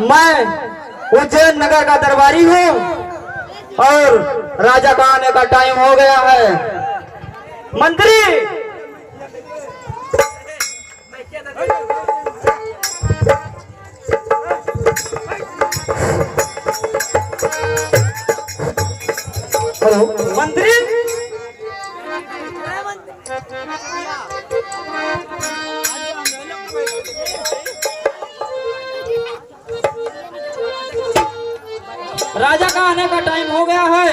मैं उज्जैन नगर का दरबारी हूँ और राजा का आने का टाइम हो गया है। मंत्री हेलो मंत्री राजा का आने का टाइम हो गया है।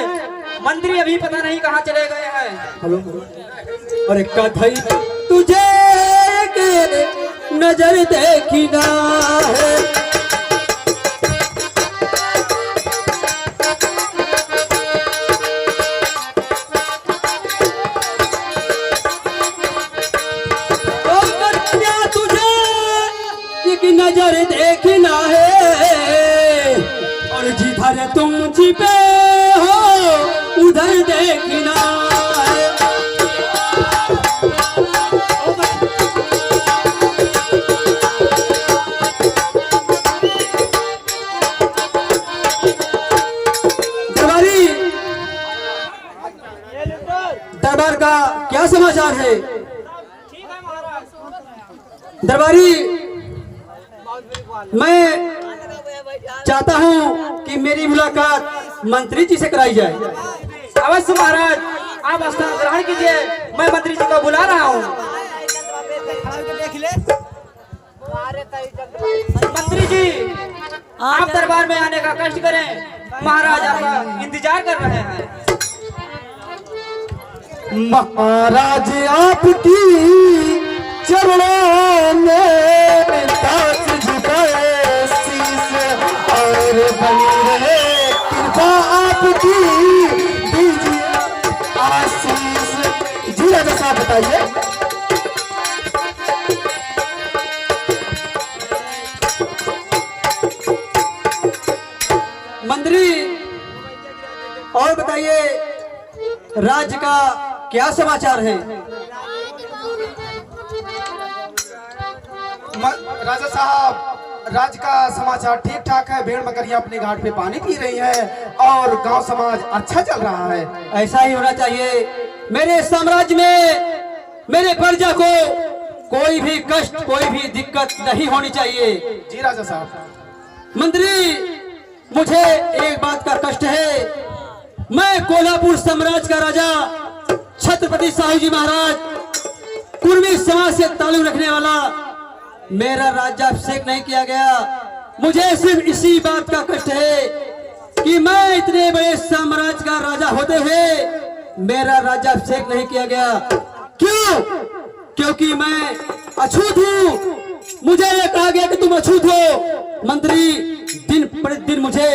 मंत्री अभी पता नहीं कहाँ चले गए हैं। हेलो अरे कथई तुझे नजर देखी ना है तुझे नजर देखना है और जिधर तुम छिपे हो उधर देखना है। दरबारी दरबार का क्या समाचार है? दरबारी मैं चाहता हूं कि मेरी मुलाकात मंत्री जी से कराई जाए। अवश्य महाराज, आप स्थान ग्रहण कीजिए, मैं मंत्री जी को बुला रहा हूँ। मंत्री जी आप दरबार में आने का कष्ट करें, महाराज आपका इंतजार कर रहे हैं। महाराज आपकी चरणों में दास झुकाए शीश और बनी रहे कृपा आपकी दीजिए आशीष। जी राजा साहब बताइए। मंत्री और बताइए राज्य का क्या समाचार है? राजा साहब राज्य का समाचार ठीक ठाक है। भेड़ बकरियां अपने घाट पे पानी पी रही हैं और गांव समाज अच्छा चल रहा है। ऐसा ही होना चाहिए। मेरे साम्राज्य में मेरे प्रजा को कोई भी कष्ट कोई भी दिक्कत नहीं होनी चाहिए। जी राजा साहब। मंत्री मुझे एक बात का कष्ट है। मैं कोल्हापुर साम्राज्य का राजा छत्रपति साहू जी महाराज कुर्मी समाज से ताल्लुक रखने वाला, मेरा राज्याभिषेक नहीं किया गया। मुझे सिर्फ इसी बात का कष्ट है कि मैं इतने बड़े साम्राज्य का राजा होते हुए मेरा राज्याभिषेक नहीं किया गया। क्यों? क्योंकि मैं अछूत हूँ। मुझे यह कहा गया कि तुम अछूत हो। मंत्री दिन प्रतिदिन मुझे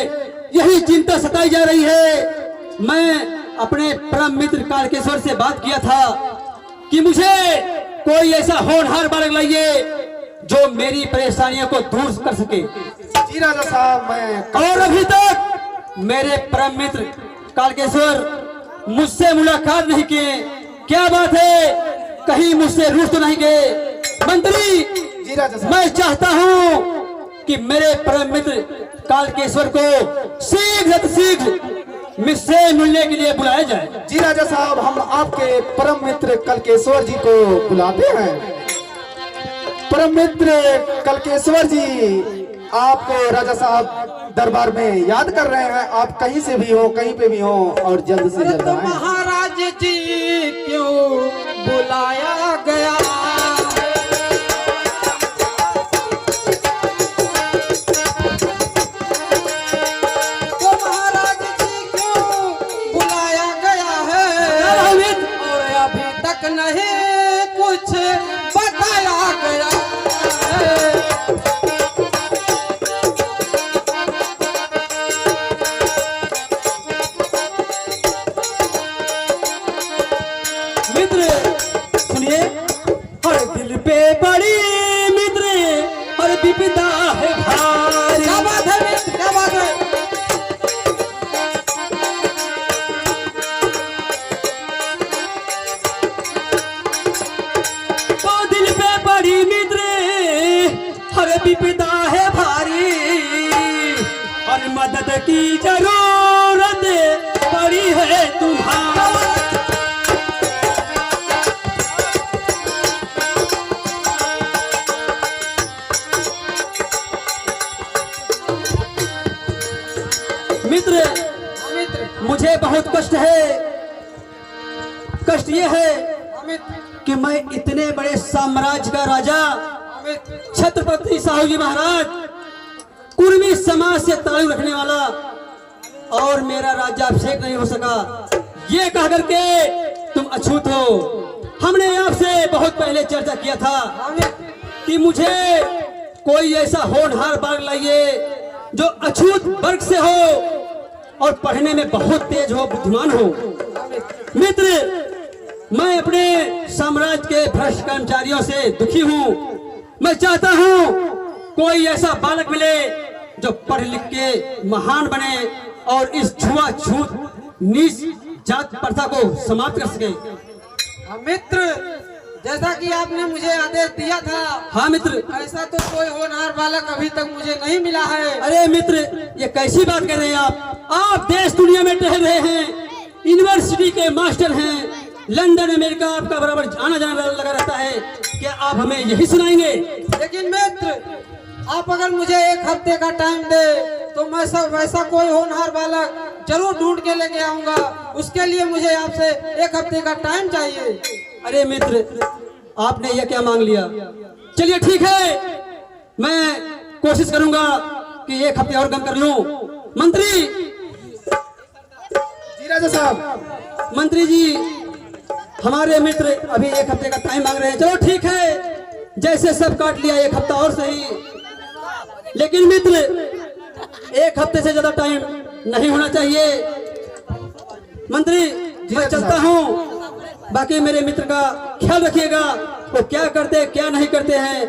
यही चिंता सताई जा रही है। मैं अपने परम मित्र कालकेश्वर से बात किया था कि मुझे कोई ऐसा होनहार बालक लाइए जो मेरी परेशानियों को दूर कर सके। जी राजा साहब मैं और अभी तक मेरे परम मित्र कालकेश्वर मुझसे मुलाकात नहीं किए। क्या बात है? कहीं मुझसे रूठ तो नहीं गए? मंत्री जी राजा साहब। मैं चाहता हूँ कि मेरे परम मित्र कालकेश्वर को शीघ्र मुझसे मिलने के लिए बुलाया जाए। जी राजा साहब हम आपके परम मित्र कलकेश्वर जी को बुलाते हैं। परम मित्र कलकेश्वर जी आपको राजा साहब दरबार में याद कर रहे हैं। आप कहीं से भी हो कहीं पे भी हो और जल्द से जल्द आए। महाराज जी क्यों बुलाया गया? नहीं कुछ बताया गया मित्र सुनिए, हर दिल पे बड़ी मित्र हर विपदा है भारी। क्या बात है मित्र, क्या बात है? विपदा है भारी। मदद की जरूरत पड़ी है तुम्हारी। मित्र मुझे बहुत कष्ट है। कष्ट ये है कि मैं इतने बड़े साम्राज्य का राजा छत्रपति साहू जी महाराज, कुर्मी समाज से ताल्लुक रखने वाला, और मेरा राज्याभिषेक नहीं हो सका, ये कह करके तुम अछूत हो। हमने आपसे बहुत पहले चर्चा किया था कि मुझे कोई ऐसा होनहार बालक लाइए जो अछूत वर्ग से हो और पढ़ने में बहुत तेज हो, बुद्धिमान हो। मित्र, मैं अपने साम्राज्य के भ्रष्ट कर्मचारियों से दुखी हूँ। मैं चाहता हूँ कोई ऐसा बालक मिले जो पढ़ लिख के महान बने और इस छुआछूत नीच जात प्रथा को समाप्त कर सके। मित्र, जैसा कि आपने मुझे आदेश दिया था, हाँ मित्र, ऐसा तो कोई होनहार बालक अभी तक मुझे नहीं मिला है। अरे मित्र, ये कैसी बात कर रहे हैं आप देश दुनिया में टहल रहे हैं, यूनिवर्सिटी के मास्टर हैं, लंदन अमेरिका आपका बराबर आना जाना लगा रहता है, क्या आप हमें यही सुनाएंगे? लेकिन मित्र, आप अगर मुझे एक हफ्ते का टाइम दे तो मैं सब वैसा कोई होनहार बालक जरूर ढूंढ के लेके आऊंगा। उसके लिए मुझे आपसे एक हफ्ते का टाइम चाहिए। अरे मित्र, आपने यह क्या मांग लिया? चलिए ठीक है, मैं कोशिश करूंगा कि एक हफ्ते और कम कर लूं। मंत्री जी राजा साहब। मंत्री जी, हमारे मित्र अभी एक हफ्ते का टाइम मांग रहे हैं। चलो ठीक है, जैसे सब काट लिया, एक हफ्ता और सही। लेकिन मित्र, एक हफ्ते से ज्यादा टाइम नहीं होना चाहिए। मंत्री, मैं चलता हूँ, बाकी मेरे मित्र का ख्याल रखिएगा। वो क्या करते क्या नहीं करते हैं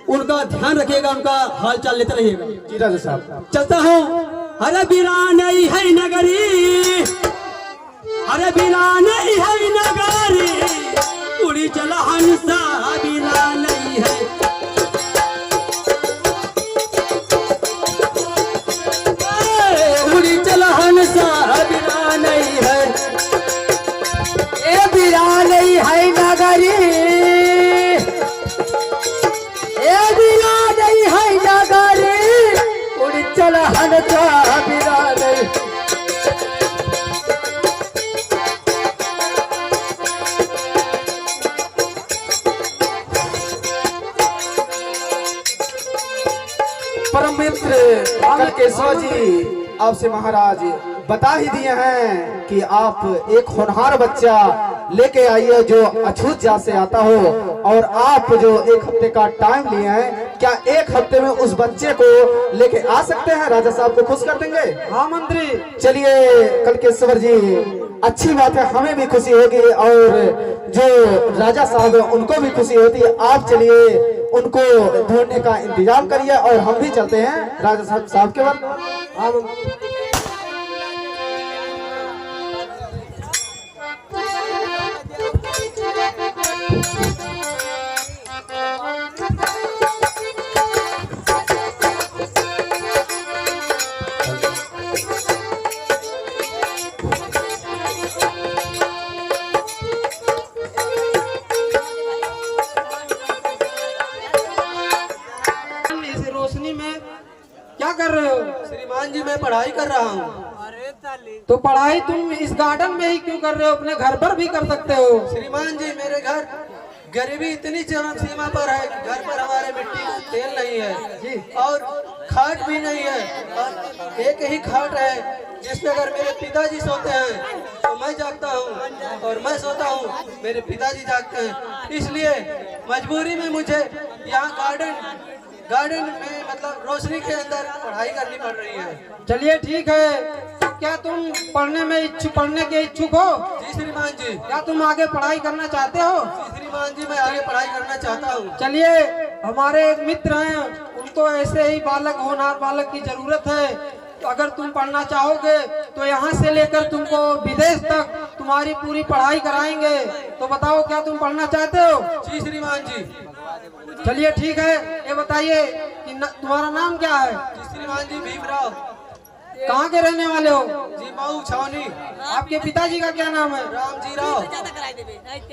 उनका ध्यान रखिएगा, उनका हाल चाल लेते रहिएगा। जी राजा साहब। चलता हूँ। अरे बिरानई है नगरी, अरे बिरानई है नगरी, उड़ी चला हंसा बिरानई है। उड़ी चला हंसा बिरानई है, ए बिरानई है नगरी, ए बिरानई है नगरी, उड़ी चल हंसा बिरानई। परम मित्र कलकेश्वर जी आपसे महाराज बता ही दिए हैं कि आप एक होनहार बच्चा लेके आइए जो अछूत जात से आता हो, और आप जो एक हफ्ते का टाइम लिए हैं, क्या एक हफ्ते में उस बच्चे को लेके आ सकते हैं? राजा साहब को खुश कर देंगे। हाँ मंत्री। चलिए कलकेश्वर जी, अच्छी बात है, हमें भी खुशी होगी और जो राजा साहब है उनको भी खुशी होती है। आप चलिए उनको ढूंढने का इंतजाम करिए और हम भी चलते हैं राजा साहब के बाद। क्या कर रहे हो? श्रीमान जी, मैं पढ़ाई कर रहा हूँ। तो पढ़ाई तुम इस गार्डन में ही क्यों कर रहे हो? अपने घर पर भी कर सकते हो। श्रीमान जी, मेरे घर गरीबी इतनी चरम सीमा पर है कि घर पर हमारे मिट्टी का तेल नहीं है जी, और खाट भी नहीं है, और एक ही खाट है जिसमें अगर मेरे पिताजी सोते हैं तो मैं जागता हूँ, और मैं सोता हूँ मेरे पिताजी जागते हैं। इसलिए मजबूरी में मुझे यहाँ गार्डन में मतलब रोशनी के अंदर पढ़ाई करनी पड़ रही है। चलिए ठीक है, तो क्या तुम पढ़ने के इच्छुक हो? जी श्रीमान जी। क्या तुम आगे पढ़ाई करना चाहते हो? जी श्रीमान जी, मैं आगे पढ़ाई करना चाहता हूँ। चलिए, हमारे एक मित्र हैं, उनको ऐसे ही बालक, होनहार बालक की जरूरत है। तो अगर तुम पढ़ना चाहोगे तो यहाँ से लेकर तुमको विदेश तक तुम्हारी पूरी पढ़ाई कराएंगे। तो बताओ, क्या तुम पढ़ना चाहते हो? जी श्रीमान जी। चलिए ठीक है, ये बताइए कि तुम्हारा नाम क्या है? श्रीमान जी, भीमराव। कहाँ के रहने वाले हो? जी मऊ छावनी। आपके पिताजी का क्या नाम है? राम जी राव।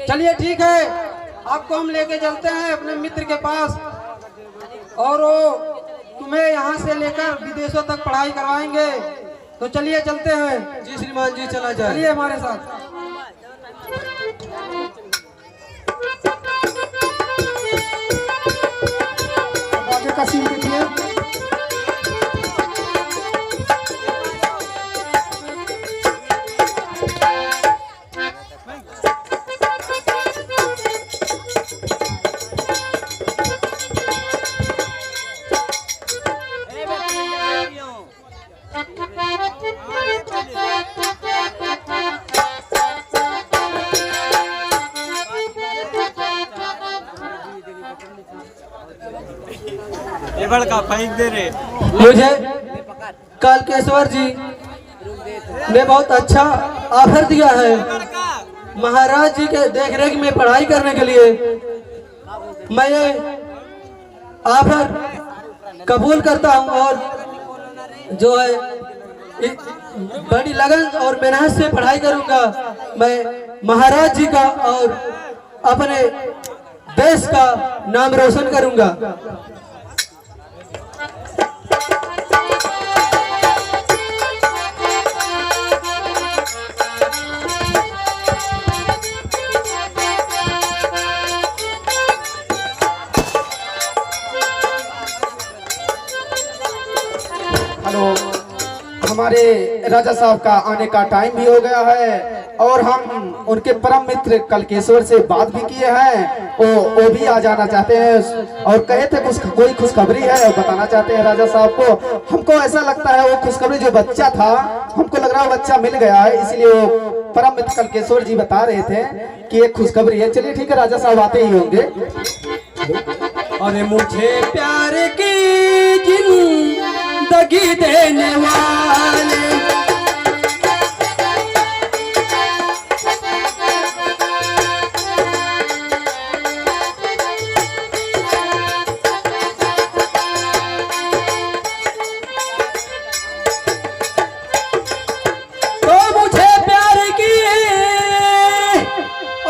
चलिए ठीक है, आपको हम लेके चलते हैं अपने मित्र के पास और वो तुम्हें यहाँ से लेकर विदेशों तक पढ़ाई करवाएंगे। तो चलिए चलते हैं। जी श्रीमान जी, चला जाए। चलिए हमारे साथ। आगे का सीन देखिए। ये बड़का फेंक दे रे। मुझे कलकेश्वर जी ने बहुत अच्छा ऑफर दिया है महाराज जी के देखरेख में पढ़ाई करने के लिए। मैं ये ऑफर कबूल करता हूँ और जो है बड़ी लगन और मेहनत से पढ़ाई करूंगा। मैं महाराज जी का और अपने देश का नाम रोशन करूंगा। हेलो, हमारे राजा साहब का आने का टाइम भी हो गया है और हम उनके परम मित्र कलकेश्वर से बात भी किए हैं। वो भी आ जाना चाहते हैं और कहे थे कोई खुशखबरी है और बताना चाहते हैं राजा साहब को। हमको ऐसा लगता है वो खुशखबरी जो बच्चा था, हमको लग रहा है बच्चा मिल गया है, इसलिए वो परम मित्र कलकेश्वर जी बता रहे थे कि एक खुशखबरी है। चलिए ठीक है, राजा साहब आते ही होंगे। अरे मुझे प्यार की जिंदगी देने वाले तो मुझे प्यार की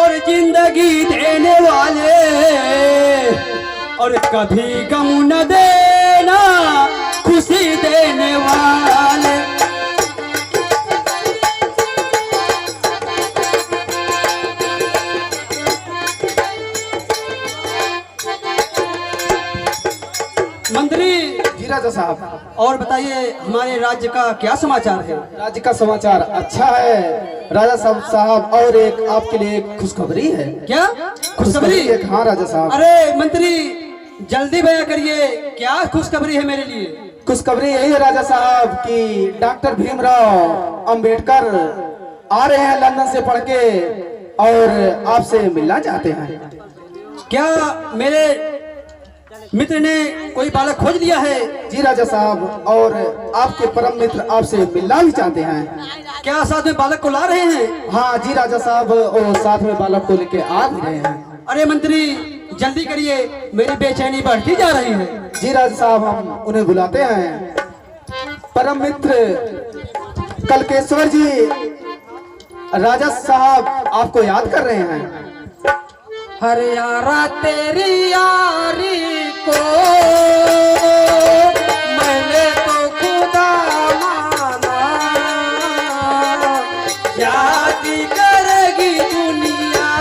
और जिंदगी देने वाले और कभी गम न देना खुशी देने वाले। मंत्री जी राजा साहब, और बताइए हमारे राज्य का क्या समाचार है? राज्य का समाचार अच्छा है राजा साहब और एक आपके लिए एक खुशखबरी है। क्या खुशखबरी? एक, हाँ राजा साहब। अरे मंत्री जल्दी बयां करिए, क्या खुशखबरी है मेरे लिए? खुशखबरी यही है राजा साहब कि डॉक्टर भीमराव अंबेडकर आ रहे हैं लंदन से पढ़ के और आपसे मिलना चाहते हैं। क्या मेरे मित्र ने कोई बालक खोज लिया है? जी राजा साहब, और आपके परम मित्र आपसे मिलना भी चाहते हैं। क्या साथ में बालक को ला रहे हैं? हाँ जी राजा साहब, वो साथ में बालक को लेके आ भी रहे हैं। अरे मंत्री जल्दी करिए, मेरी बेचैनी बढ़ती जा रही है। जी राजा साहब, हम उन्हें बुलाते हैं। परम मित्र कलकेश्वर जी, राजा साहब आपको याद कर रहे हैं। हरे यारा तेरी यारी को मैंने तो खुदा माना, याद करेगी दुनिया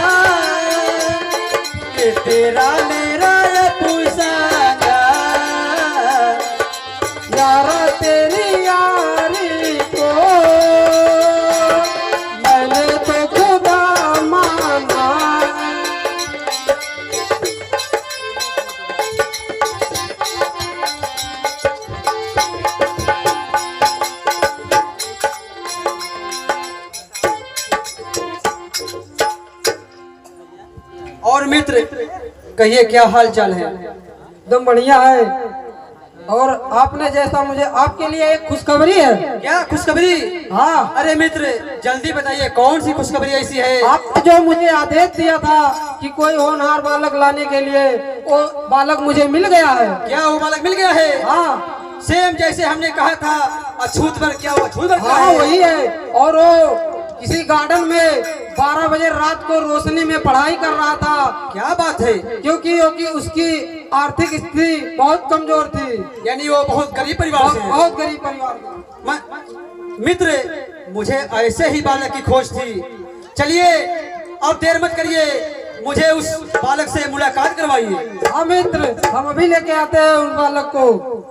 कि तेरा मेरा पुसाना। यारा तेरी यारी को मैंने तो खुदा माना। और मित्र कहिए क्या हाल चाल है? एकदम बढ़िया है। और आपने जैसा मुझे आपके लिए एक खुशखबरी है। क्या खुशखबरी? हाँ, अरे मित्र जल्दी बताइए कौन सी खुशखबरी ऐसी है? आपने जो मुझे आदेश दिया था कि कोई होनहार बालक लाने के लिए, वो बालक मुझे मिल गया है। क्या वो बालक मिल गया है? हाँ, सेम जैसे हमने कहा था अछूत पर, क्या वो अछूत पर हाँ वही है। और वो किसी गार्डन में 12 बजे रात को रोशनी में पढ़ाई कर रहा था। क्या बात है? क्योंकि उसकी आर्थिक स्थिति बहुत कमजोर थी, यानी वो बहुत गरीब परिवार से है। बहुत गरीब परिवार का। मित्र, मुझे ऐसे ही बालक की खोज थी। चलिए अब देर मत करिए, मुझे उस बालक से मुलाकात करवाइए। हाँ मित्र, हम अभी लेके आते हैं उस बालक को।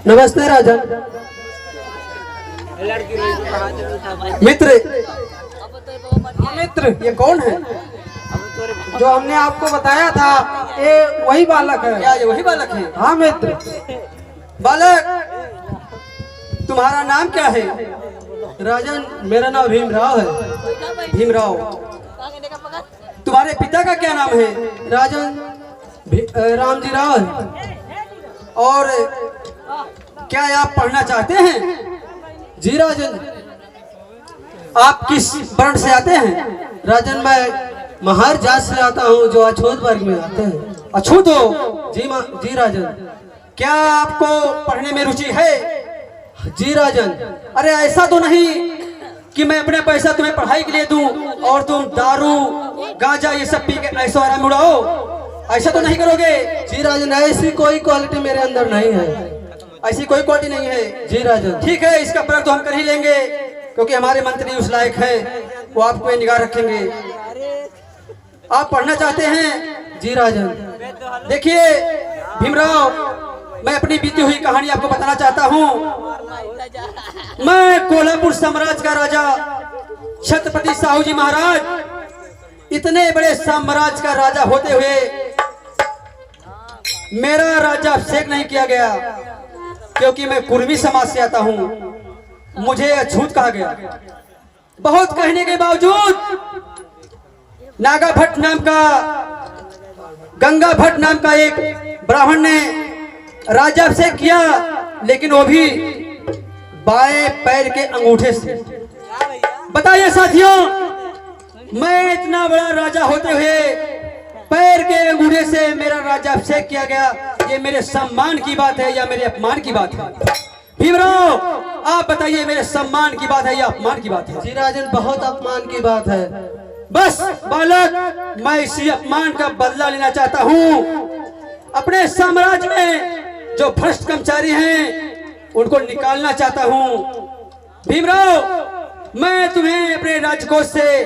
नमस्ते राजन। मित्र, मित्र, ये कौन है? जो हमने आपको बताया था ये वही बालक है। क्या ये वही बालक है? हाँ मित्र। बालक, तुम्हारा नाम क्या है? राजन, मेरा नाम भीमराव है। भीमराव। तुम्हारे पिता का क्या नाम है? राजन रामजी राव है। और क्या आप पढ़ना चाहते हैं? जी राजन। आप किस वर्ण से आते हैं? राजन, मैं महार जात से आता हूँ, जो अछूत वर्ग में आते हैं। अछूत हो? जी राजन। क्या आपको पढ़ने में रुचि है? जी राजन। अरे ऐसा तो नहीं कि मैं अपने पैसा तुम्हें पढ़ाई के लिए दूं और तुम दारू गांजा ये सब पी के ऐसा आराम उड़ाओ, ऐसा तो नहीं करोगे? जी राजन, ऐसी कोई क्वालिटी मेरे अंदर नहीं है। ऐसी कोई क्वालिटी नहीं है? जी राजन। ठीक है, इसका प्रयोग तो हम कर ही लेंगे, क्योंकि हमारे मंत्री उस लायक हैं, वो आपको निगाह रखेंगे। आप पढ़ना चाहते हैं? जी राजन। देखिए भीमराव, मैं अपनी बीती हुई कहानी आपको बताना चाहता हूँ। मैं कोल्हापुर साम्राज्य का राजा छत्रपति साहू जी महाराज, इतने बड़े साम्राज्य का राजा होते हुए मेरा राज्याभिषेक नहीं किया गया, क्योंकि मैं कुर्मी समाज से आता हूँ। मुझे अछूत कहा गया। बहुत कहने के बावजूद नागा भट्ट नाम का, गंगा भट्ट नाम का एक ब्राह्मण ने राज्याभिषेक किया, लेकिन वो भी बाएं पैर के अंगूठे से। बताइए साथियों, मैं इतना बड़ा राजा होते हुए पैर के अंगूठे से मेरा राज्याभिषेक किया गया, ये मेरे सम्मान की बात है या मेरे अपमान की बात है? भीमराव, आप बताइए, मेरे सम्मान की बात है या अपमान की बात है? जी राजन, बहुत अपमान की बात है। बस बालक, मैं इसी अपमान का बदला लेना चाहता हूँ। अपने साम्राज्य में जो भ्रष्ट कर्मचारी हैं उनको निकालना चाहता हूँ। भीमराव, मैं तुम्हें अपने राजकोष से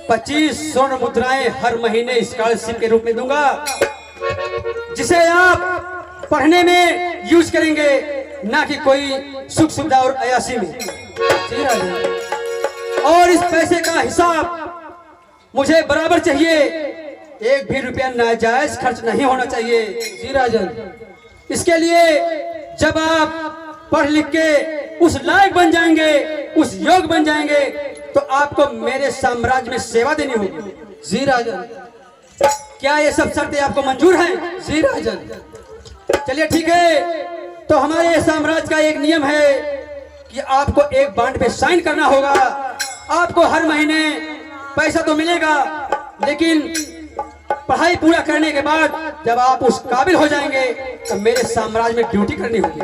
25 स्वर्ण मुद्राएं हर महीने स्कॉलरशिप के रूप में दूंगा, जिसे आप पढ़ने में यूज करेंगे, ना कि कोई सुख सुविधा और अयासी में। और इस पैसे का हिसाब मुझे बराबर चाहिए, एक भी रुपया नाजायज खर्च नहीं होना चाहिए। जी राजन। इसके लिए जब आप पढ़ लिख के उस लायक बन जाएंगे, उस योग बन जाएंगे, तो आपको मेरे साम्राज्य में सेवा देनी होगी। जी राजन। क्या ये सब शर्तें आपको मंजूर हैं? जी राजन। चलिए ठीक है, तो हमारे साम्राज्य का एक नियम है कि आपको एक बॉन्ड पे साइन करना होगा। आपको हर महीने पैसा तो मिलेगा, लेकिन पढ़ाई पूरा करने के बाद जब आप उस काबिल हो जाएंगे तो मेरे साम्राज्य में ड्यूटी करनी होगी।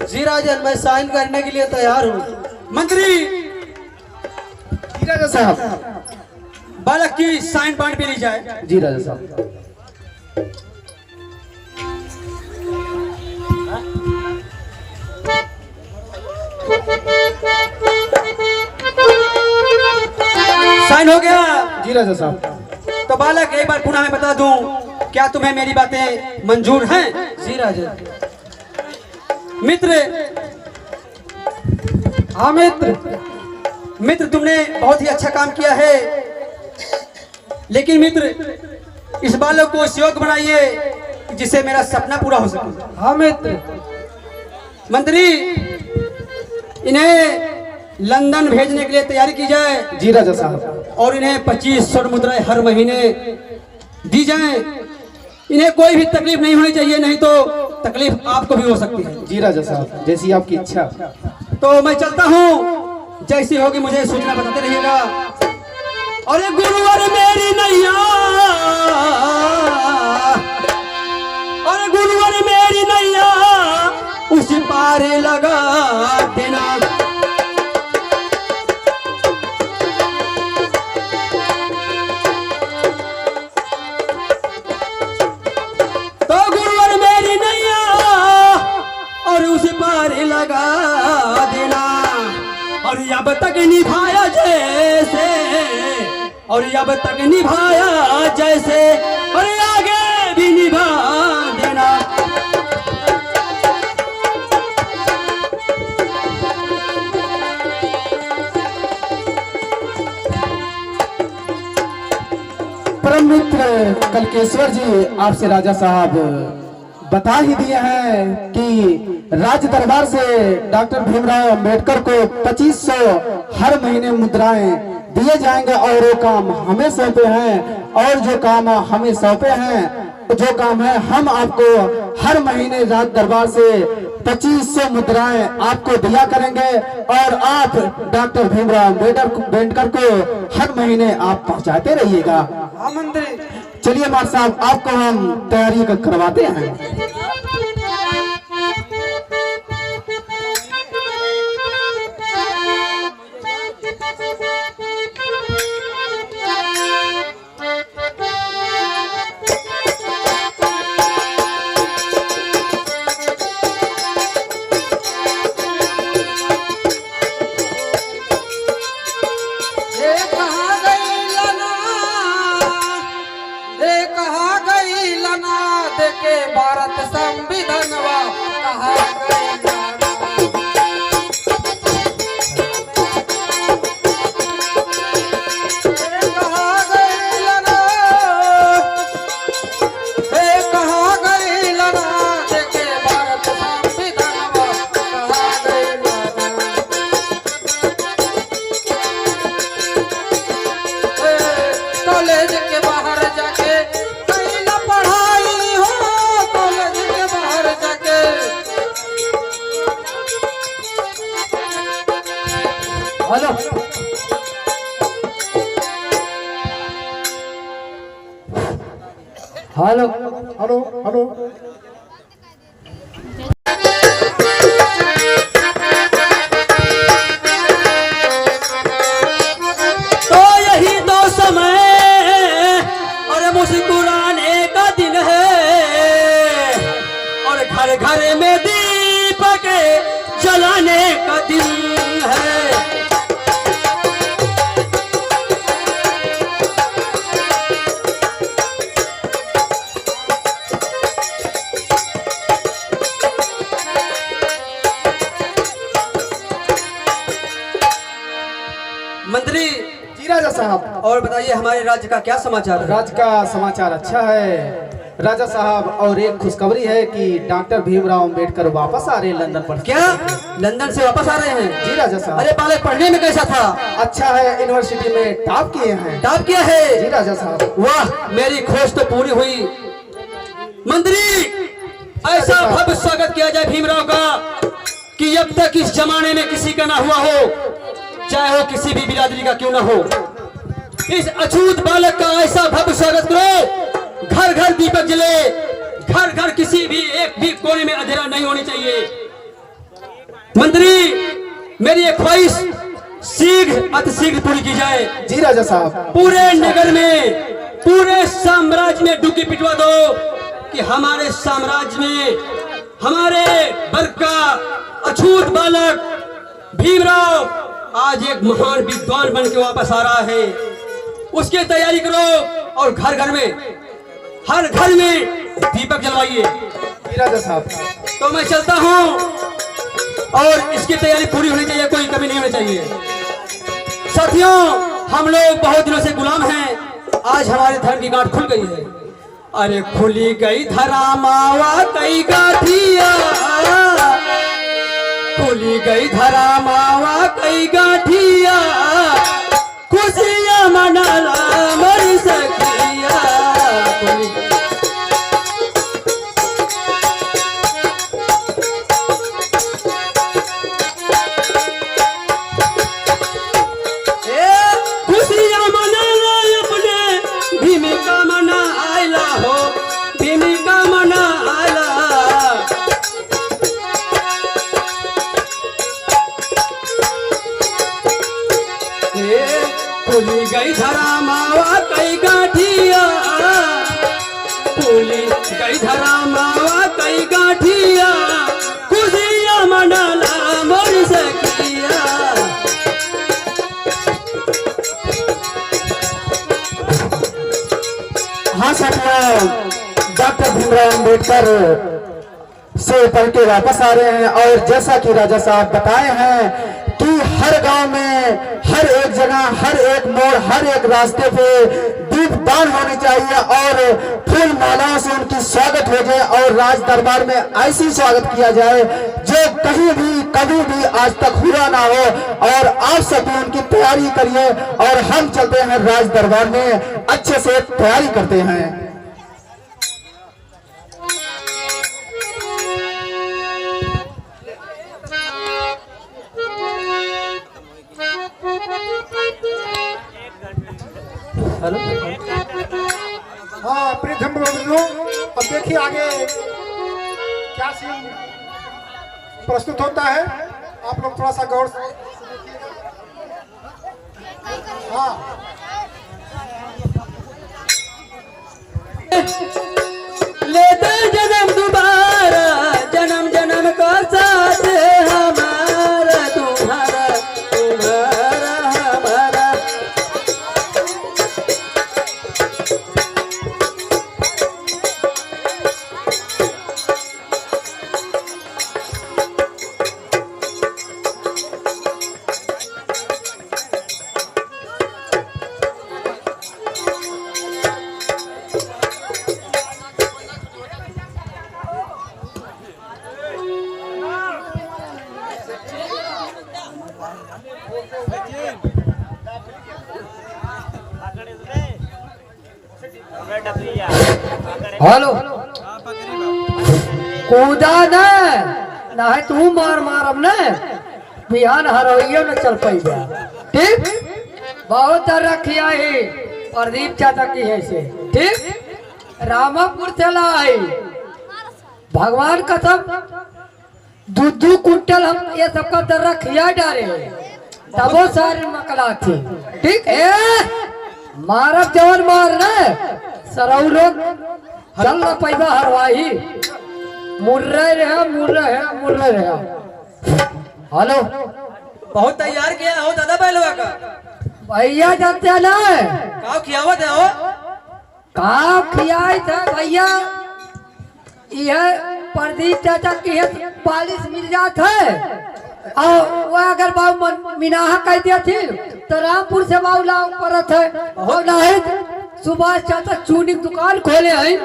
जी राजन, मैं साइन करने के लिए तैयार हूँ। मंत्री जी राजा साहब। बालक की साइन बॉन्ड पे ली जाए। जी राजा साहब। साइन हो गया। जी राजा साहब। तो बालक, एक बार पुनः मैं बता दूं, क्या तुम्हें मेरी बातें मंजूर हैं? जी राजन। मित्र, हाँ मित्र। मित्र तुमने बहुत ही अच्छा काम किया है, लेकिन मित्र इस बालक को इस योग्य बनाइए जिससे मेरा सपना पूरा हो सके। हाँ मित्र। मंत्री, इन्हें लंदन भेजने के लिए तैयारी की जाए। जी राजा साहब। और इन्हें 25 स्वर्ण मुद्राएं हर महीने दी जाएं। इन्हें कोई भी तकलीफ नहीं होनी चाहिए, नहीं तो तकलीफ आपको भी हो सकती है। जी राजा साहब, जैसी आपकी इच्छा। तो मैं चलता हूँ, जैसी होगी मुझे सूचना बताते रहिएगा। अरे गुरुवर मेरी नैया, अरे गुरुवर मेरी नैया, उसी पारे लगा देना। तो गुरुवर मेरी नैया और उसी पारे लगा देना। और अब तक निभाया जैसे, और अब तक निभाया जैसे, और आगे भी निभा देना। परम मित्र कलकेश्वर जी, आपसे राजा साहब बता ही दिए हैं कि राज्य दरबार से डॉक्टर भीमराव अंबेडकर को 2500 हर महीने मुद्राएं दिए जाएंगे। और वो काम हमें सौंपे हैं, और जो काम हमें सौंपे हैं, जो काम है, हम आपको हर महीने राज्य दरबार से 2500 मुद्राएं आपको दिया करेंगे। और आप डॉक्टर भीमराव अंबेडकर को हर महीने आप पहुंचाते रहिएगा। हाँ मंत्री। चलिए मार साहब, आपको हम तैयारी करवाते हैं। के भारत संविधानवा कहा कॉलेज के बाहर जाके कहीं ना पढ़ाई हो, कॉलेज के बाहर जाके। Hello, hello, hello hello. तो यही तो समय और मुस्कुराने का दिन है, और घर घर में दीपक जलाने का दिन है। मंत्री जी राजा साहब, और बताइए हमारे राज्य का क्या समाचार है? राज्य का समाचार अच्छा है राजा साहब। और एक खुशखबरी है कि डॉक्टर भीमराव अंबेडकर वापस आ रहे हैं लंदन पर। क्या लंदन से वापस आ रहे हैं? जी राजा साहब। अरे बालक पढ़ने में कैसा था? अच्छा है, यूनिवर्सिटी में टॉप किए हैं। टॉप किया है? जी राजा साहब। वाह, मेरी खोज तो पूरी हुई। मंत्री, ऐसा भव्य स्वागत किया जाए भीमराव का कि अब तक इस जमाने में किसी का ना हुआ हो, चाहे वो किसी भी बिरादरी का क्यों ना हो। इस अछूत बालक का ऐसा भव्य स्वागत करो, घर घर दीपक जले, घर घर किसी भी एक भी कोने में अंधेरा नहीं होनी चाहिए। मंत्री, मेरी एक ख्वाहिश शीघ्र अतिशीघ्र पूरी की जाए। जी राजा साहब। पूरे नगर में, पूरे साम्राज्य में डुकी पिटवा दो कि हमारे साम्राज्य में हमारे वर्ग का अछूत बालक भीमराव आज एक महान विद्वान बन के वापस आ रहा है। उसकी तैयारी करो और घर घर में, हर घर में दीपक जलवाइए। जी राजा साहब। तो मैं चलता हूँ। और इसकी तैयारी पूरी होनी चाहिए, कोई कमी नहीं होनी चाहिए। साथियों, हम लोग बहुत दिनों से गुलाम हैं, आज हमारे धर्म की गांठ खुल गई है। अरे खुली गई धरा मावा कई गाठिया, खुली गई धरा मावा कई गाठिया, खुशियां मनाला मरी सखिया। खुशियां मनाला अपने भूमिका मना आयला हो, भूमिका मना आयला। खुली गई धरा मावा कई गाठिया, खुली गई धरा मावा कई गाठिया, खुशियां मनाला मोर सखिया। हाँ साथियों, डॉक्टर भीमराव अम्बेडकर से पढ़ के वापस आ रहे हैं और जैसा कि राजा साहब बताए हैं कि हर गांव में, हर एक जगह, हर एक मोड़, हर एक रास्ते पे दीपदान होनी चाहिए और फूल मालाओं से उनकी स्वागत हो जाए और राज दरबार में ऐसी स्वागत किया जाए जो कहीं भी कभी भी आज तक हुआ ना हो। और आप सभी उनकी तैयारी करिए और हम चलते हैं राज दरबार में, अच्छे से तैयारी करते हैं। हाँ प्रिय धर्मबंधुओं, अब देखिए आगे क्या सीन प्रस्तुत होता है, आप लोग थोड़ा सा गौर से हाँ लेते जन्म दोबारा, जन्म जन्म का साथ हमारा तुम्हारा, तुम्हारा हमारा। हेलो, कूदा ना है तू मार मार अब न बिहान हरोइयो न चल पाई। ठीक, बहुत रखिया है प्रदीप चाचा की है से। ठीक, रामापुर चला है भगवान कसम, दू कुंटल हम ये सबका दर्रा खिया डाले तबो सारे मकला थी। ठीक है, मारब जवन मार न सरऊ लोग चल न पैसा हरवाही, मुर्रे रहे। हेलो, बहुत तैयार किया हो दादा बैलवा का, भैया जानते हैं ना का खियावत है हो? का खियाई था भैया, यह प्रदीप चाचा की है पालिश मिल जात है। और वह अगर बाबू मीनाहा कह दिया थी तो रामपुर से बाबू लाओ परत है। और नहीं सुभाष चाचा चूनी दुकान खोले हैं,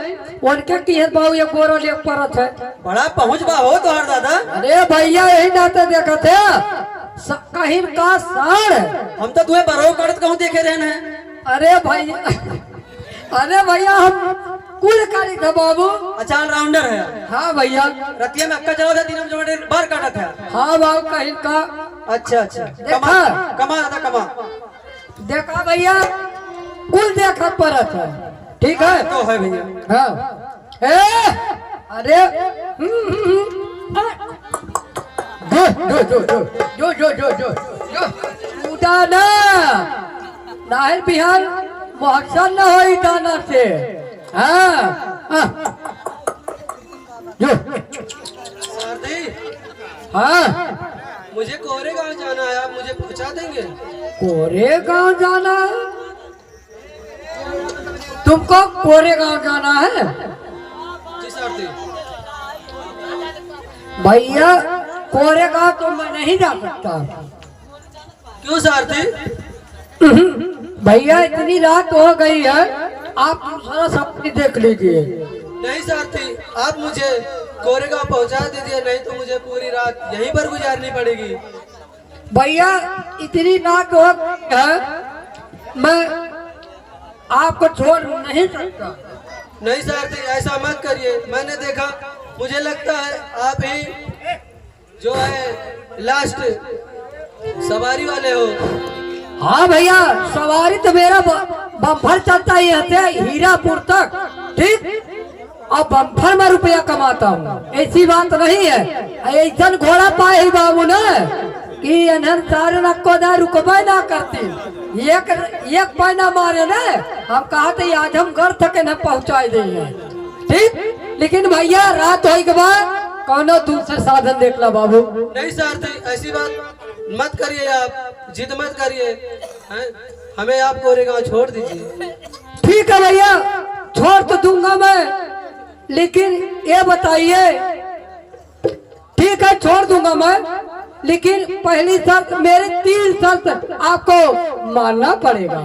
उनके की है बाबू ये बोरा ले परत है। बड़ा पहुंच बा हो तोहर दादा। अरे भैया यही नाते देखा थे कहीं का साड़, हम तो तुम्हें बरो करत कहूं देखे रहने। अरे भैया हम कुल कारी था बाबू। अच्छा, राउंडर है। हाँ भैया, रतिया में अक्का चला था, दिन में जो बार काटा था। हाँ बाबू कहीं का। अच्छा, देखा? कमा दादा कमा। देखा भैया, कुल देखा परत है। ठीक है तो है भैया। हाँ, अरे उदाना नाहर बिहार मोहसन न हो दाना से। हाँ जो हाँ, मुझे कोरे गांव जाना है, आप मुझे पहुंचा देंगे? कोरे गांव जाना है? तुमको कोरे गांव जाना है जी सर जी। भैया? कोरेगा तो मैं नहीं जा सकता। क्यों सारथी? भैया इतनी रात हो गई है, आप दूसरा सपनी देख लीजिए। नहीं सारथी, आप मुझे कोरेगांव पहुंचा दीजिए, नहीं तो मुझे पूरी रात यहीं पर गुजारनी पड़ेगी। भैया इतनी रात हो गई है, मैं आपको छोड़ नहीं सकता। नहीं सारथी, ऐसा मत करिए। मैंने देखा, मुझे लगता है आप ही जो है लास्ट सवारी वाले हो। हाँ भैया, सवारी तो मेरा बम्फर चलता ही है हीरापुर तक, ठीक। और बम्फर में रुपया कमाता हूँ, ऐसी बात नहीं है। ऐसा घोड़ा पाए ही बाबू ने कि इन्हन सारे नको ना रुकबे ना करती, एक पैना मारे ना, हम कहा थे आज हम घर तक न पहुँचाई देंगे, ठीक। लेकिन भैया रात हो के बाद कौनो दूसरे साधन देख ला बाबू। नहीं सारथी, ऐसी बात मत करिए, आप जिद मत करिए, हैं? हमें आप कोरेगांव छोड़ दीजिए। ठीक है भैया, छोड़ तो दूंगा मैं, लेकिन ये बताइए, ठीक है छोड़ दूंगा मैं, लेकिन पहली शर्त, मेरे 3 शर्त आपको मानना पड़ेगा।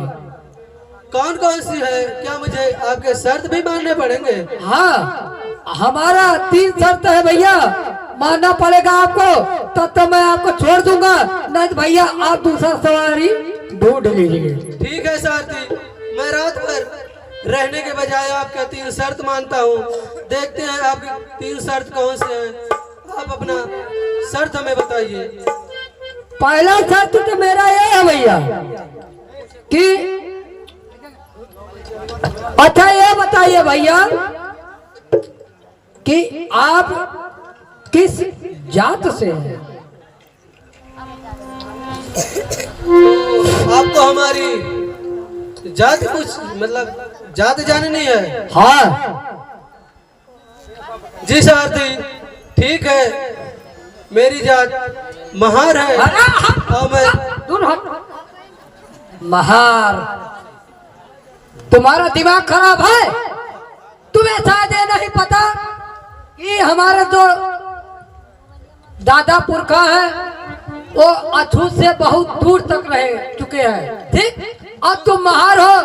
कौन कौन सी है? क्या मुझे आपके शर्त भी मानने पड़ेंगे? हाँ, हमारा 3 शर्त है भैया, मानना पड़ेगा आपको, तब तो मैं आपको छोड़ दूंगा, नहीं तो भैया आप दूसरा सवारी ढूंढ लीजिए। ठीक है सारथी, मैं रात भर रहने के बजाय आपका 3 शर्त मानता हूँ। देखते हैं आपकी 3 शर्त कौन से हैं। आप अपना शर्त हमें बताइए। पहला शर्त तो मेरा ये है भैया कि, अच्छा ये बताइए भैया कि आप किस जात से हैं? आपको हमारी जात कुछ मतलब जात जाननी है? हाँ जी सारथी, ठीक है, मेरी जात महार है और मैं महार। तुम्हारा दिमाग खराब है? तुम्हें शायद ये नहीं पता कि हमारे जो दादा पुरखा है वो अछूत से बहुत दूर तक रह चुके हैं, ठीक। अब तुम महार हो,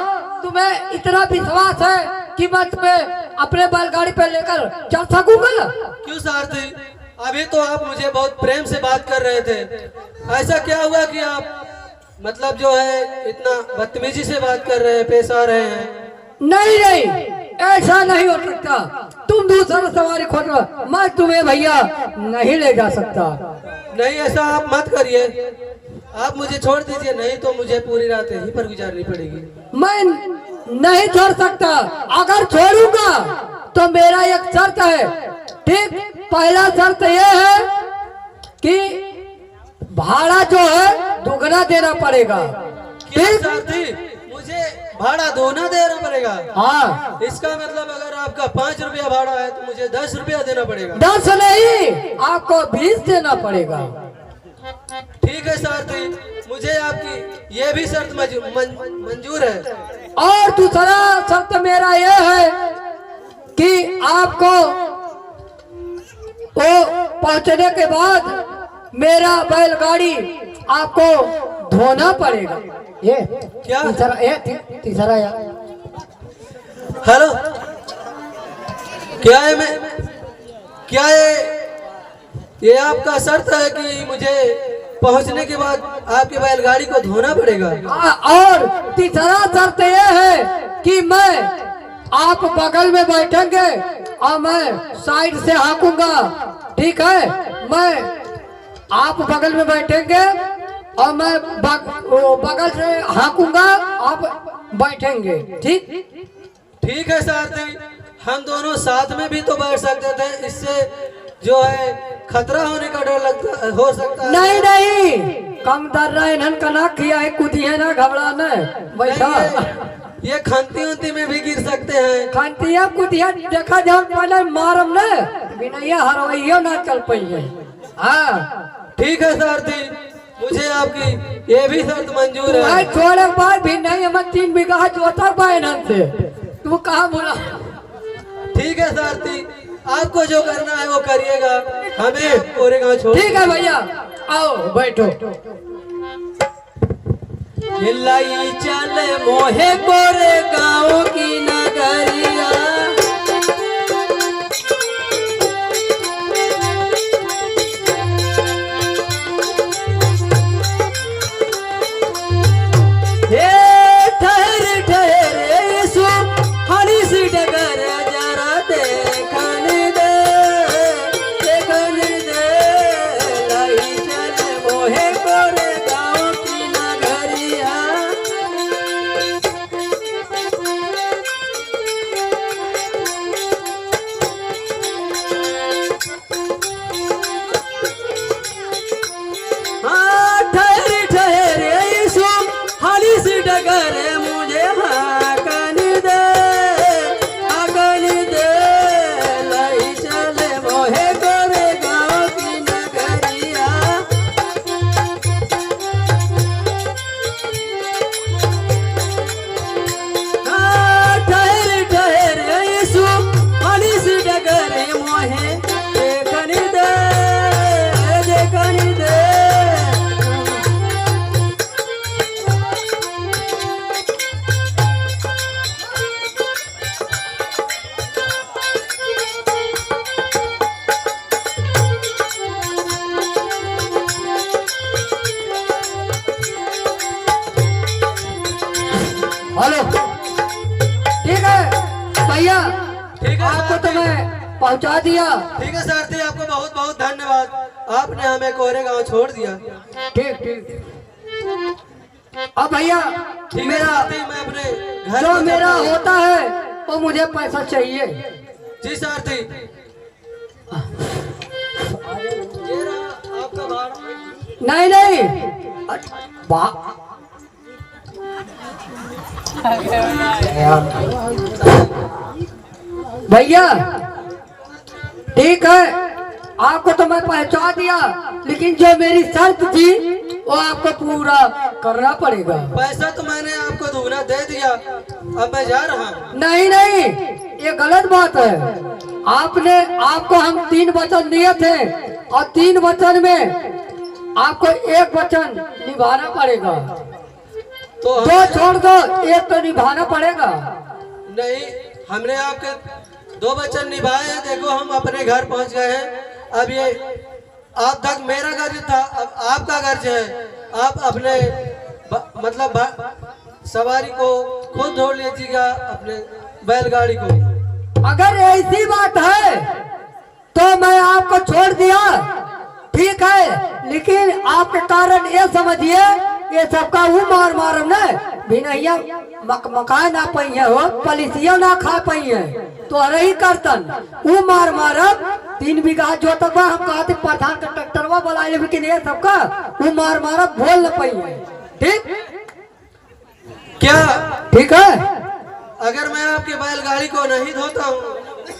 तुम्हें इतना विश्वास है कि मैं तुम्हें अपने बैलगाड़ी पे लेकर चल सकूंगा? क्यों सारथी, अभी तो आप मुझे बहुत प्रेम से बात कर रहे थे, ऐसा क्या हुआ कि आप मतलब जो है इतना बदतमीजी से बात कर रहे हैं, पेश आ रहे हैं? नहीं नहीं, ऐसा नहीं हो सकता। तुम दूसरा सवारी खोज लो, मैं तुम्हें भैया नहीं ले जा सकता। नहीं, ऐसा आप मत करिए, आप मुझे छोड़ दीजिए, नहीं तो मुझे पूरी रात यहीं पर गुजारनी पड़ेगी। मैं नहीं छोड़ सकता, अगर छोड़ूंगा तो मेरा एक शर्त है, ठीक। पहला शर्त यह है कि भाड़ा जो है दुगना देना पड़ेगा, ठीक। सारथी, मुझे भाड़ा दोना देना पड़ेगा? हाँ, इसका मतलब अगर आपका 5 रुपया भाड़ा है तो मुझे 10 रुपया देना पड़ेगा? 10 नहीं, आपको 20 देना पड़ेगा। ठीक है सारथी, मुझे आपकी ये भी शर्त मंजूर है। और दूसरा शर्त मेरा यह है कि आपको वो पहुंचने के बाद मेरा बैलगाड़ी आपको धोना पड़ेगा। ये क्या? तीसरा या हेलो, क्या है क्या ये आपका शर्त है कि मुझे पहुंचने के बाद आपके बैलगाड़ी को धोना पड़ेगा? और तीसरा शर्त यह है कि मैं आप बगल में बैठेंगे और मैं साइड से हाँकूंगा, ठीक है। मैं आप बगल में बैठेंगे और मैं बगल से हाँकूंगा, आप बैठेंगे, ठीक। ठीक है सारथी, हम दोनों साथ में भी तो बैठ सकते थे, इससे जो है खतरा होने का डर लगता हो सकता है। नहीं नहीं, कम दर रहा इन्हन का ना किया है, कुदिए ना घबराना बैठा। ये खंती उंती में भी गिर सकते हैं। खंतिया कुदिया देखा जाओ, पहले मारम न बिना हरवैयो ना चल पाई है। हाँ ठीक है सारथी, मुझे आपकी ये भी शर्त मंजूर है। भाई छोड़े बाद भी नहीं, हमें 3 बीघा जोता पाए ना से, तू कहाँ बोला? ठीक है सारथी, आपको जो करना है वो करिएगा। हमें कोरे गांव छोड़। ठीक है भैया, आओ बैठो। हिलाई चले मोहे कोरे गांव की नगरिया। हे ठहर ठहर सो हनी सी डगर जरा देखन दे, देखन दे। लाई चले मोहे कोरे गांव की नगरिया। हाँ ठहर ठहर सो हनी सी डगर मुझे हाकन दे, हाकन दे। लाई चले मोहे कोरे गांव की नगरिया। हाँ ठहर ठहर सो हनी सी डगर मोहे देखन दे, देखन दे। हेलो, ठीक है भैया, ठीक है आपको तो सारथी। मैं पहुंचा दिया। ठीक है सारथी, आपको बहुत बहुत धन्यवाद। आपने हमें कोरे गांव छोड़ दिया। ठीक ठीक। अब भैया ठीक है मेरा सारथी, मैं अपने घर जो को मेरा जाता हूँ। होता है वो मुझे पैसा चाहिए। जी सारथी। ये रहा आपका भाड़ा। नहीं नहीं, भैया ठीक है, आपको तो मैं पहुंचा दिया, लेकिन जो मेरी शर्त थी वो आपको पूरा करना पड़ेगा। पैसा तो मैंने आपको दुगना दे दिया, अब मैं जा रहा हूँ। नहीं नहीं, ये गलत बात है। आपको हम 3 वचन दिए थे और 3 वचन में आपको 1 वचन निभाना पड़ेगा। तो 2 छोड़ दो, 1 तो निभाना पड़ेगा। नहीं, हमने आपके 2 वचन निभाए हैं। देखो हम अपने घर पहुंच गए हैं। अब ये आप तक मेरा गर्ज था, अब आपका गर्ज है। आप अपने मतलब सवारी को खुद ढोल लीजिएगा, अपने बैलगाड़ी को। अगर ऐसी बात है तो मैं आपको छोड़ दिया, ठीक है, लेकिन आपके कारण ये समझिए ये सबका वो मार मारम न भिनैया मकान ना पाई है, हो पलिसिया ना खा पाई है, तो रही करतन वो मार मारब। 3 बीघा जोतबा हम कहते प्रधान का ट्रैक्टरवा बोला, लेकिन ये सबका वो मार मारब बोल न पाई है। ठीक क्या ठीक है। अगर मैं आपकी बैलगाड़ी को नहीं धोता हूँ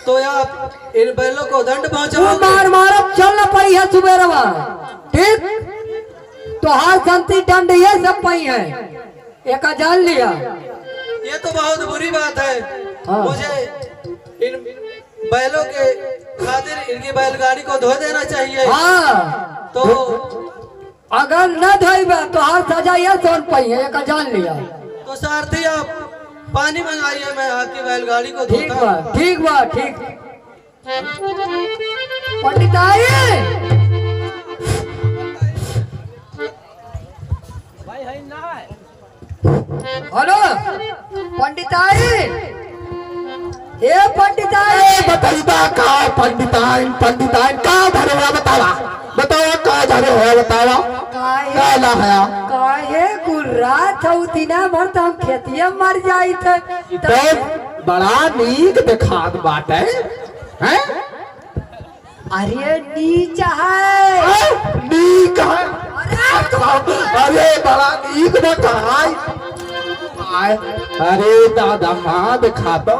तो आप इन बैलों को दंड वो पहुँचाओगे? मार मारब चल न पाई है सुबेरवा। ठीक, तो हर संति दंड ये सब पाई है, एक जान लिया। ये तो बहुत बुरी बात है। हाँ। मुझे इन बैलों के खातिर इनकी बैलगाड़ी को धो देना चाहिए। हाँ, तो अगर न धोइबा तो हर सजा ये सोन पाई है, एक जान लिया। तो सारथी आप पानी मंगाइए, मैं आपकी बैलगाड़ी को ठीक धोता बा, हूँ। ठीक बा, ठीक। पंडित आए। हेलो पंडित आए, ये पंडित आए। बताइता का पंडिताइन का धरे हुआ बतावा, बताओ का धरे हुआ बतावा, का ला है काहे गुर्रा चौथी ना भर तो हम खेतिया मर जाई थे। तो बड़ा नीक दिखात बात है। अरे नीच है, नीक है। अरे बड़ा नीक दिखाई। अरे दादा माँ दिखा दो।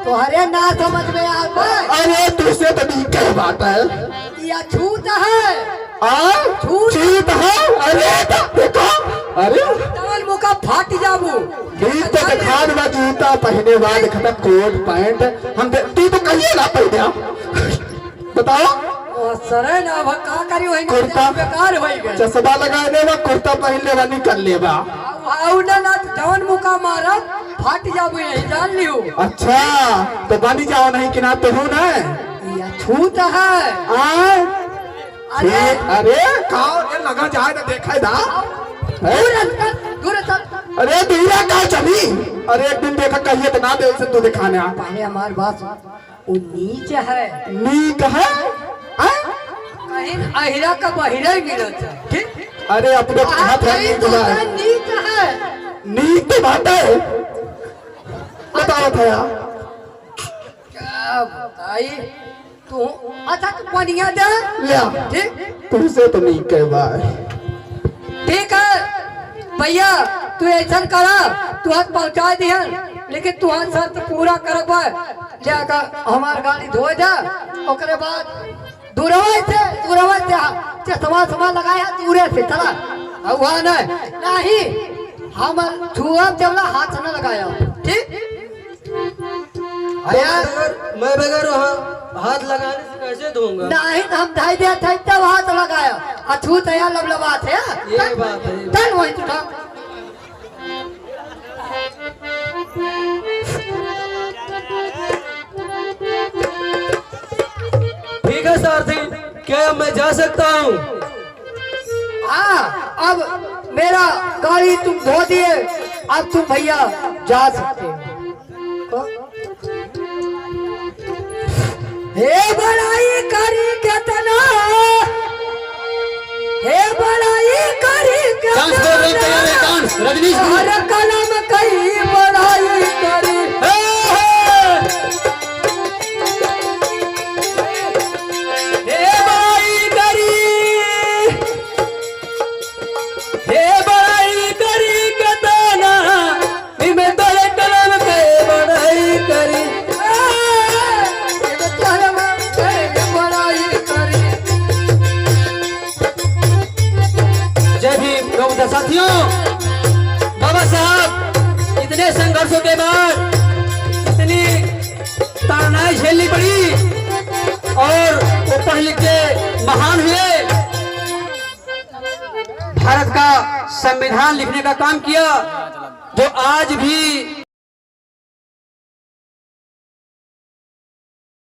तो अरे ना समझ में आता। अरे तुझसे तो नीक है बात है। या छूत है, छूत है। अरे देखो, अरे डबल मुका फाट जाबू। ठीक तो दिखा दो, जूता पहने बाद खतम कोट पैंट हम तू तो कहिए ना पहने बताओ। सर है ना अब का करी होई ना कुर्ता बेकार होई गए चश्मा लगा देवा कुर्ता पहन लेवा निकल लेवा। आउ ना ना जवन मुका मारा फाट जाबो यही जान लियो। अच्छा तो बनी जाओ नहीं कि ना तो हो ना या छूत है अरे अरे कहाँ ये लगा जाए ना देखा था दूर चल। अरे दूरा कहाँ चली। अरे एक दिन देखा कहिए तो ना दे उसे तू दिखाने आ पहले हमारी बात सुन, वो नीच है नीक है कहीं अहिरा का बहिरा ही मिलत है ठीक। अरे अपने हाथ है तो नीच है नीक तो बात है बताओ भैया क्या बताई तू। अच्छा तू पनिया दे लिया ठीक तुमसे तो नीक है भाई। ठीक है भैया तू ऐसा करा तू हाथ पहुंचा दिया लेकिन तू हाथ शर्त पूरा करब जाकर हमार गाड़ी धोए जा ओकरे बाद दूरवा से चश्मा समा लगाया दूरे से चला हुआ नहीं हम छुआ जबला हाथ न लगाया ठीक। मैं बगैर हाथ लगाने से कैसे दूंगा? नहीं हम ढाई दिया था तब हाथ लगाया अछू तया लबलबा थे ये बात है। चल वही तू ठीक है सारथी क्या मैं जा सकता हूँ? हाँ अब मेरा गाड़ी तुम धो दिए अब तुम भैया जा सकते हो। हे बड़ाई करी केतना हे बड़ाई करी डांस कर रहे हैं, तैयार है डांस रजनीश जी। हर कलम कई बड़ाई करी हे बड़ाई करी हे बड़ाई करी केतना इमे तोरे कलम कई बड़ाई करी जय भीम गौ साथियों। बाबा साहब इतने संघर्षों के बाद इतनी तानाई झेलनी पड़ी और वो पढ़ लिख के महान हुए, भारत का संविधान लिखने का काम किया जो आज भी